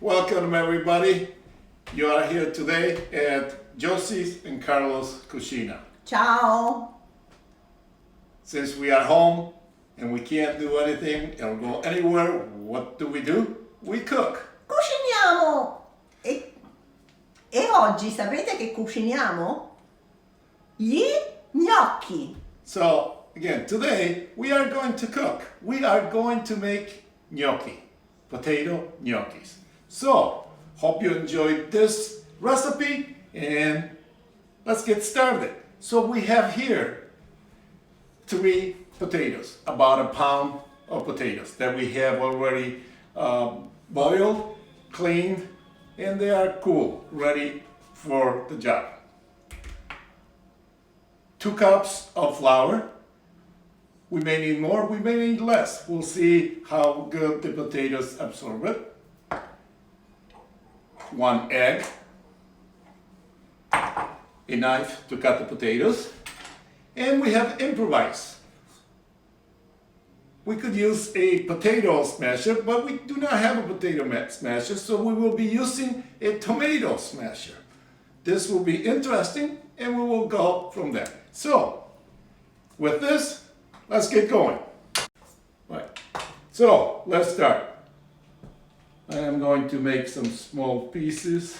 Welcome everybody. You are here today at Josie's and Carlos' Cucina. Ciao! Since we are home and we can't do anything or go anywhere, what do? We cook. Cuciniamo! E oggi sapete che cuciniamo? Gli gnocchi. So again, today we are going to cook. We are going to make gnocchi, potato gnocchis. So, hope you enjoyed this recipe and let's get started. So we have here 3 potatoes, about a pound of potatoes that we have already boiled, cleaned, and they are cool, ready for the job. 2 cups of flour. We may need more, we may need less. We'll see how good the potatoes absorb it. 1 egg, a knife to cut the potatoes, and we have improvised. We could use a potato smasher, but we do not have a potato smasher, so we will be using a tomato smasher. This will be interesting, and we will go from there. So, with this, let's get going. Right. So, let's start. I am going to make some small pieces.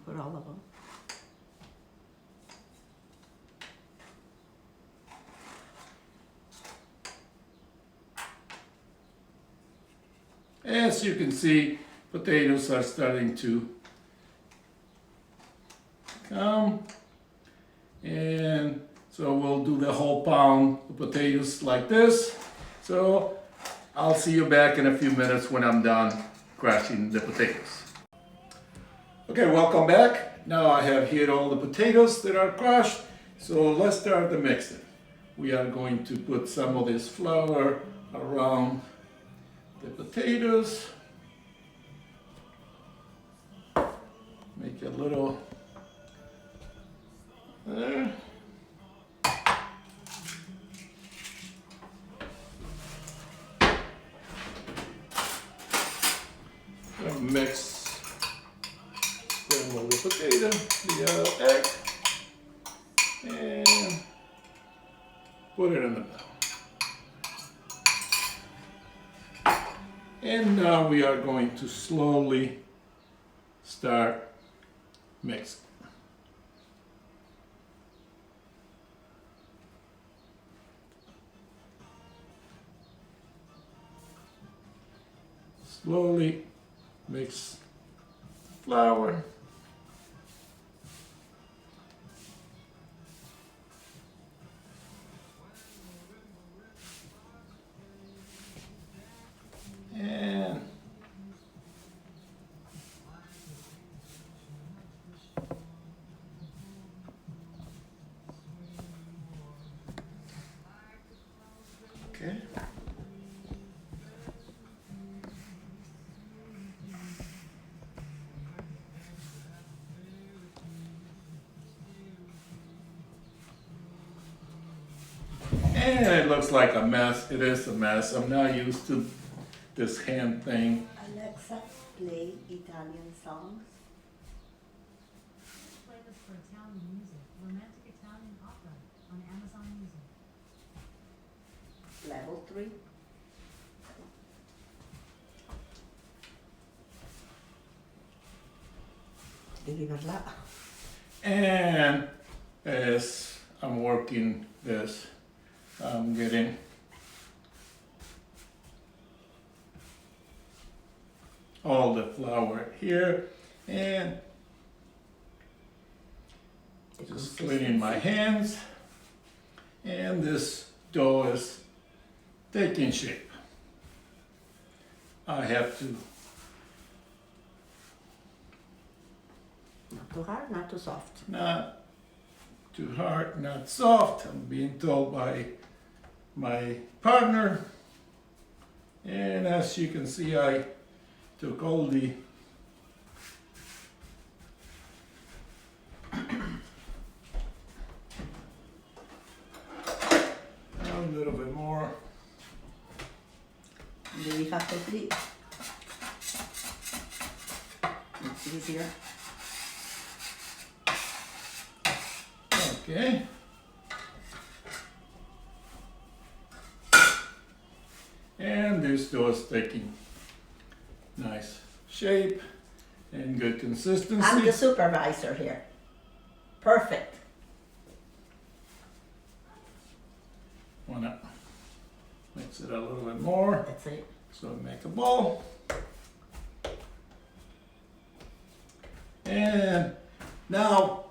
Put all of them. As you can see, potatoes are starting to come, and so we'll do the whole pound of potatoes like this. So I'll see you back in a few minutes when I'm done crushing the potatoes. Okay, welcome back. Now I have here all the potatoes that are crushed, so let's start the mixing. We are going to put some of this flour around the potatoes, make a little there. And mix them with the potato, the egg, and put it in the bowl. And now we are going to slowly start mixing. Slowly mix flour. And okay. And it looks like a mess. It is a mess. I'm not used to this hand thing. Alexa, play Italian songs. Playlist for Italian music, romantic Italian opera on Amazon Music. Level 3. Devi parlare. And as I'm working this, I'm getting all the flour here and just cleaning my hands, and this dough is taking shape. I have to Not too hard, not too soft. not too hard, not soft. I'm being told by my partner. And as you can see, I took all the a little bit more. Devi fare così. It's easier. Okay. And this dough is taking nice shape and good consistency. I'm the supervisor here. Perfect. Wanna mix it a little bit more That's it. so make a ball. And now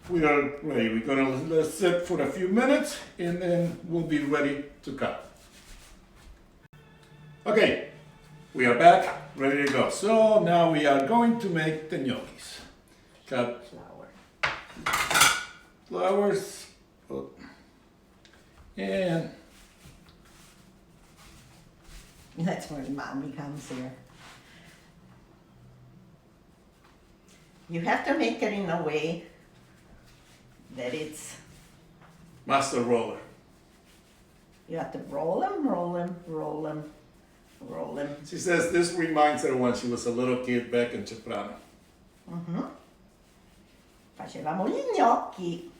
we are ready. We're gonna let it sit for a few minutes and then we'll be ready to cut. Okay, we are back, ready to go. So now we are going to make the gnocchis. Cut Flour. flowers and That's where mommy comes here. You have to make it in a way that it's, master roller. you have to roll them, roll them, roll them, roll them. She says this reminds her when she was a little kid back in Ceprano. Facevamo gli gnocchi.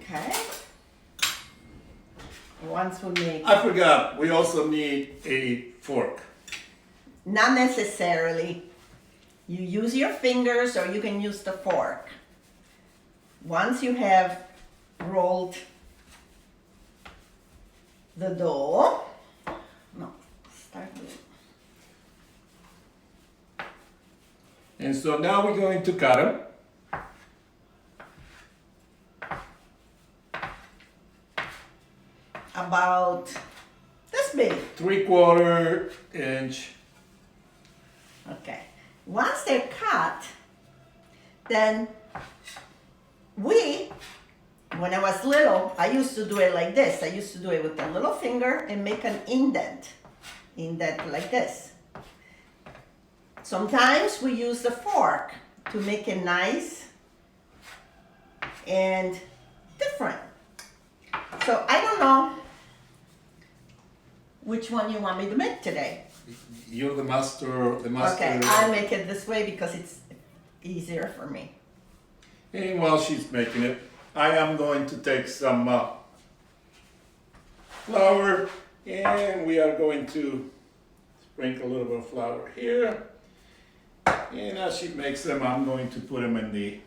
Okay. Once we make, I forgot, we also need a fork. not necessarily. You use your fingers or you can use the fork. Once you have rolled the dough, no, start with, And so now we're going to cut them. about this big. 3/4 inch. Okay. Once they're cut, then when I was little, I used to do it like this. I used to do it with a little finger and make an indent like this. Sometimes we use the fork to make it nice and different. So I don't know which one you want me to make today. You're the master. Okay, I make it this way because it's easier for me. And while she's making it, I am going to take some flour and we are going to sprinkle a little bit of flour here. And as she makes them, I'm going to put them in the...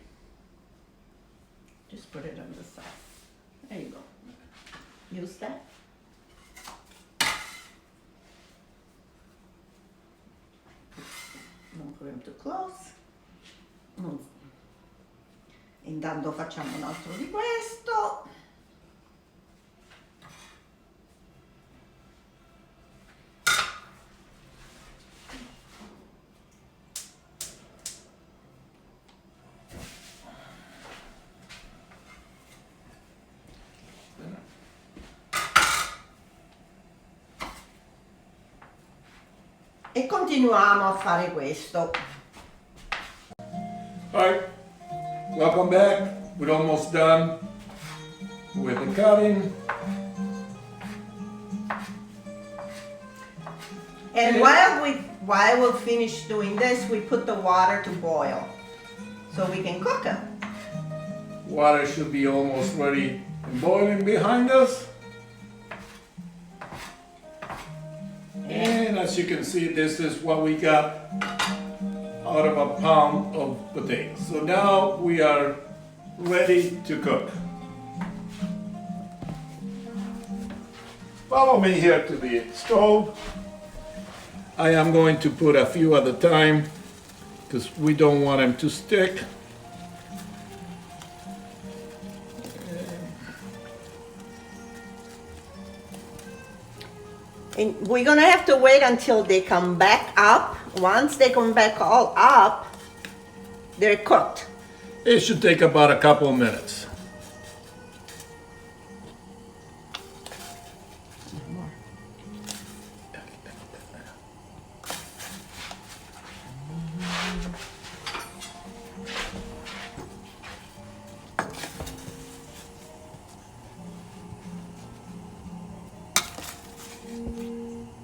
Just put it on the side. There you go. Use that. Non put them too close. Intanto facciamo un altro di questo. E continuiamo a fare questo. Alright, welcome back. We're almost done with the cutting. And while we finish doing this, we put the water to boil so we can cook them. Water should be almost ready and boiling behind us. And as you can see, this is what we got out of a pound of potatoes. So now we are ready to cook. Follow me here to the stove. I am going to put a few at a time because we don't want them to stick. And we're gonna have to wait until they come back up. Once they come back all up, they're cooked. It should take about a couple of minutes.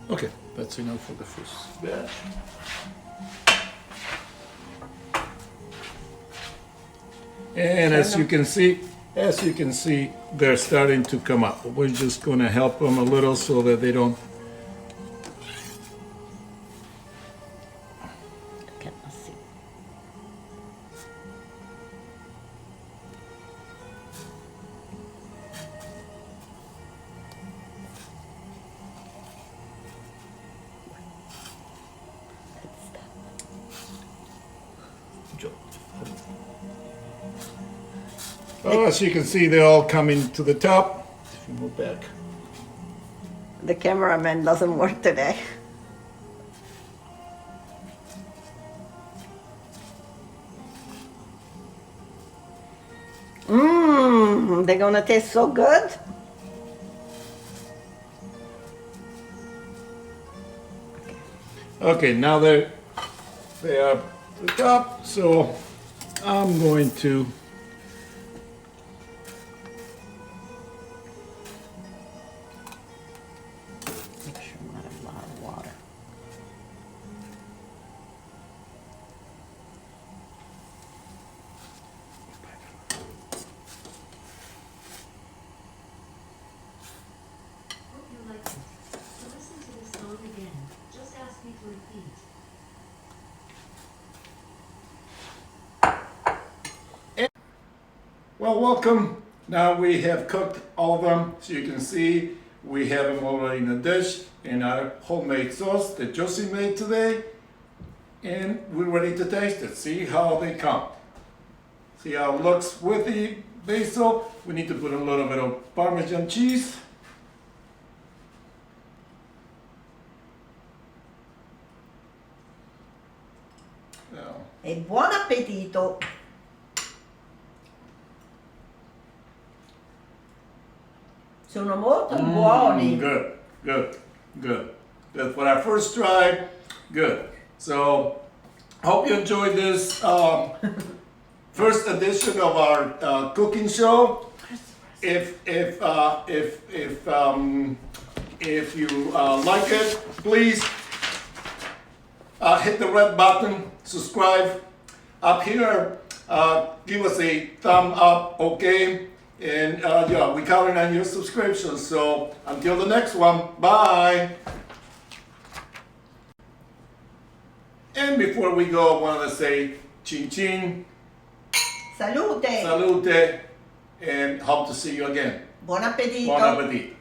Okay, that's enough for the first batch. And as you can see, they're starting to come up. We're just going to help them a little so that they don't. Okay, let's see. Oh, as you can see, they're all coming to the top. If you move back. The cameraman doesn't work today. Mmm, they're gonna taste so good. Okay, now they are at the top, so I'm going to Make sure not a lot of water. Hope you liked it. To listen to this song again, just ask me to repeat. Well, welcome. Now we have cooked all of them. So you can see we have them already in a dish in our homemade sauce that Josie made today. And we're ready to taste it. See how they come. See how it looks with the basil. We need to put a little bit of Parmesan cheese. Now, E buon appetito! Sono molto buoni. Good, good, good. Good for our first try. Good. So, hope you enjoyed this first edition of our cooking show. If you like it, please hit the red button, subscribe. Up here, give us a thumb up, okay? And yeah, we're counting on your subscription. So until the next one, bye. And before we go, I want to say chin chin, Salute! salute, and hope to see you again. Buon appetito! Buon appetit.